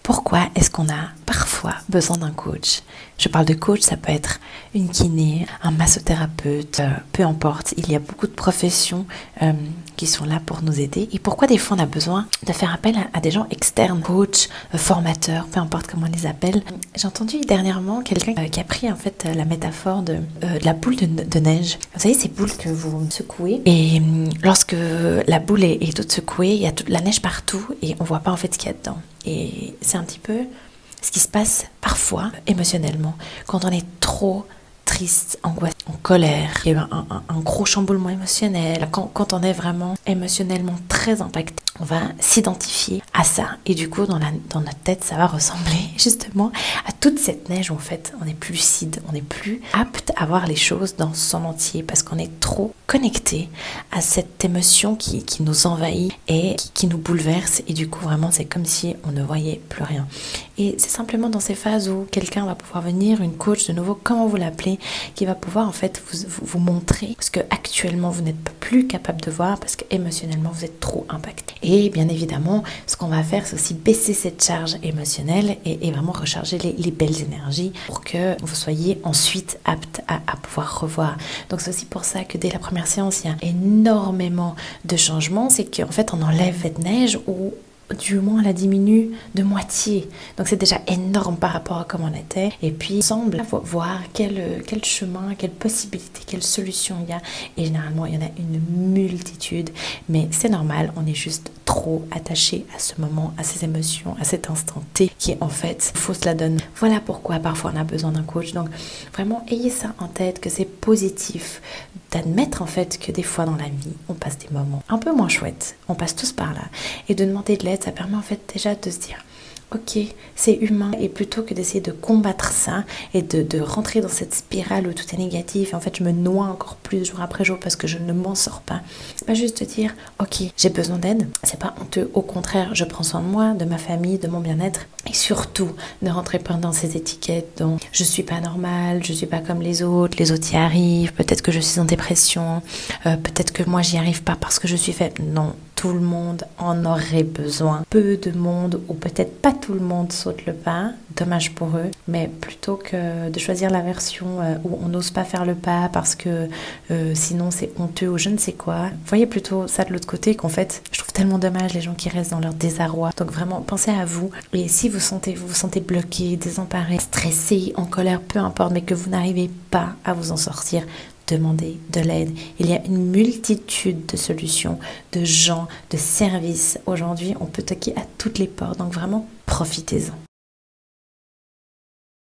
Pourquoi est-ce qu'on a parfois besoin d'un coach? Je parle de coach, ça peut être une kiné, un massothérapeute, peu importe. Il y a beaucoup de professions qui sont là pour nous aider. Et pourquoi des fois on a besoin de faire appel à des gens externes, coach, formateurs, peu importe comment on les appelle. J'ai entendu dernièrement quelqu'un qui a pris en fait la métaphore de la boule de neige. Vous savez, ces boules que vous secouez et lorsque la boule est toute secouée, il y a toute la neige partout et on voit pas en fait ce qu'il y a dedans. Et c'est un petit peu ce qui se passe parfois émotionnellement quand on est trop triste, angoissé, en colère, il y a eu un gros chamboulement émotionnel, quand on est vraiment émotionnellement très impacté, on va s'identifier à ça et du coup dans notre tête ça va ressembler justement à toute cette neige où en fait on n'est plus lucide, on n'est plus apte à voir les choses dans son entier parce qu'on est trop connecté à cette émotion qui nous envahit et qui nous bouleverse et du coup vraiment c'est comme si on ne voyait plus rien. Et c'est simplement dans ces phases où quelqu'un va pouvoir venir, une coach de nouveau, comment vous l'appelez, qui va pouvoir en fait vous montrer ce que actuellement vous n'êtes plus capable de voir parce que émotionnellement vous êtes trop impacté. Et bien évidemment, ce qu'on va faire, c'est aussi baisser cette charge émotionnelle et vraiment recharger les belles énergies pour que vous soyez ensuite apte à pouvoir revoir. Donc c'est aussi pour ça que dès la première séance, il y a énormément de changements. C'est qu'en fait, on enlève cette neige ou du moins la diminue de moitié. Donc c'est déjà énorme par rapport à comment on était. Et puis ensemble, voir quel chemin, quelle possibilité, quelle solution il y a. Et généralement, il y en a une multitude. Mais c'est normal, on est juste trop attaché à ce moment, à ces émotions, à cet instant T qui en fait fausse la donne. Voilà pourquoi parfois on a besoin d'un coach. Donc vraiment, ayez ça en tête, que c'est positif d'admettre en fait que des fois dans la vie, on passe des moments un peu moins chouettes. On passe tous par là. Et de demander de l'aide, ça permet en fait déjà de se dire ok, c'est humain et plutôt que d'essayer de combattre ça et de rentrer dans cette spirale où tout est négatif et en fait je me noie encore plus jour après jour parce que je ne m'en sors pas. C'est pas juste de dire ok, j'ai besoin d'aide, c'est pas honteux, au contraire je prends soin de moi, de ma famille, de mon bien-être et surtout ne rentrez pas dans ces étiquettes dont je suis pas normale, je suis pas comme les autres y arrivent, peut-être que je suis en dépression, peut-être que moi j'y arrive pas parce que je suis faible. Non, tout le monde en aurait besoin. Peu de monde, ou peut-être pas tout le monde saute le pas, dommage pour eux, mais plutôt que de choisir la version où on n'ose pas faire le pas parce que sinon c'est honteux ou je ne sais quoi, voyez plutôt ça de l'autre côté qu'en fait, je trouve tellement dommage les gens qui restent dans leur désarroi. Donc vraiment, pensez à vous. Et si vous vous sentez bloqué, désemparé, stressé, en colère, peu importe, mais que vous n'arrivez pas à vous en sortir, demandez de l'aide. Il y a une multitude de solutions, de gens, de services. Aujourd'hui, on peut toquer à toutes les portes. Donc vraiment, profitez-en.